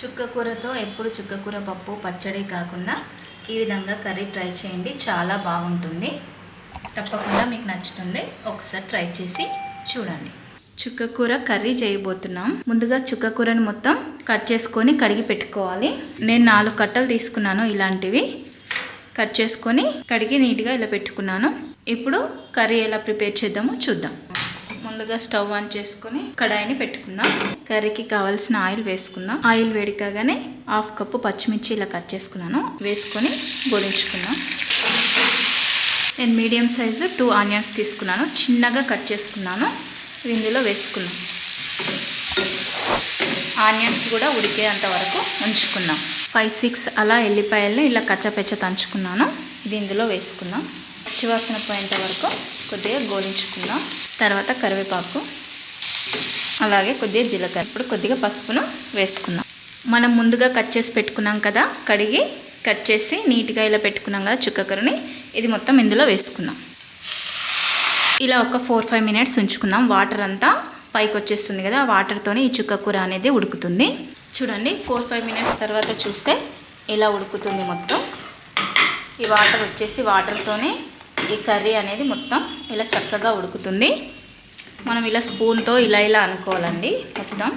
చుక్కకూరతో ఎప్పుడు చుక్కకూర పప్పు పచ్చడి కాకుండా ఈ విధంగా కర్రీ ట్రై చేయండి. చాలా బాగుంటుంది. తప్పకుండా మీకు నచ్చుతుంది. ఒకసారి ట్రై చేసి చూడండి. చుక్కకూర కర్రీ చేయబోతున్నాం. ముందుగా చుక్కకూరని మొత్తం కట్ చేసుకొని కడిగి పెట్టుకోవాలి. నేను 4 కట్టలు తీసుకున్నాను. ఇలాంటివి కట్ చేసుకొని కడిగి నీట్గా ఇలా పెట్టుకున్నాను. ఇప్పుడు కర్రీ ఎలా ప్రిపేర్ చేద్దామో చూద్దాం. ముందుగా స్టవ్ ఆన్ చేసుకొని కడాయిని పెట్టుకుందాం. కర్రీకి కావాల్సిన ఆయిల్ వేసుకుందాం. ఆయిల్ వేడి కాగానే 1/2 కప్పు పచ్చిమిర్చి ఇలా కట్ చేసుకున్నాను. వేసుకొని గోలించుకుందాం. నేను మీడియం సైజు 2 ఆనియన్స్ తీసుకున్నాను. చిన్నగా కట్ చేసుకున్నాను. ఇందులో వేసుకున్నాం. ఆనియన్స్ కూడా ఉడికేంత వరకు ఉంచుకుందాం. 5-6 అలా ఎల్లిపాయలను ఇలా కచ్చపెచ్చ తంచుకున్నాను. ఇది ఇందులో వేసుకుందాం. పచ్చివాసన పోయేంత వరకు కొద్దిగా గోలించుకుందాం. తర్వాత కరివేపాకు, అలాగే కొద్దిగా జీలకర్ర. ఇప్పుడు కొద్దిగా పసుపును వేసుకుందాం. మనం ముందుగా కట్ చేసి పెట్టుకున్నాం కదా, కడిగి కట్ చేసి నీట్గా ఇలా పెట్టుకున్నాం కదా చుక్కకూరని, ఇది మొత్తం ఇందులో వేసుకుందాం. ఇలా ఒక 4-5 మినిట్స్ ఉంచుకుందాం. వాటర్ అంతా పైకి వచ్చేస్తుంది కదా, ఆ వాటర్తోనే ఈ చుక్కకూర అనేది ఉడుకుతుంది. చూడండి, 4-5 మినిట్స్ తర్వాత చూస్తే ఇలా ఉడుకుతుంది మొత్తం. ఈ వాటర్ వచ్చేసి వాటర్తోనే ఈ కర్రీ అనేది మొత్తం ఇలా చక్కగా ఉడుకుతుంది. మనం ఇలా స్పూన్తో ఇలా అనుకోవాలండి. మొత్తం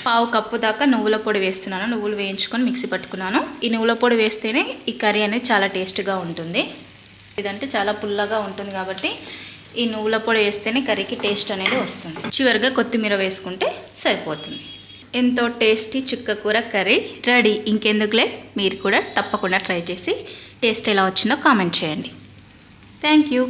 1/2 కప్పు దాకా నువ్వుల పొడి వేస్తున్నాను. నువ్వులు వేయించుకొని మిక్సీ పట్టుకున్నాను. ఈ నువ్వుల పొడి వేస్తేనే ఈ కర్రీ అనేది చాలా టేస్ట్గా ఉంటుంది. ఇదంటే చాలా పుల్లగా ఉంటుంది కాబట్టి ఈ నువ్వుల పొడి వేస్తేనే కర్రీకి టేస్ట్ అనేది వస్తుంది. చివరిగా కొత్తిమీర వేసుకుంటే సరిపోతుంది. ఎంతో టేస్టీ చుక్కకూర కర్రీ రెడీ. ఇంకెందుకులే, మీరు కూడా తప్పకుండా ట్రై చేసి టేస్ట్ ఎలా వచ్చిందో కామెంట్ చేయండి. Thank you.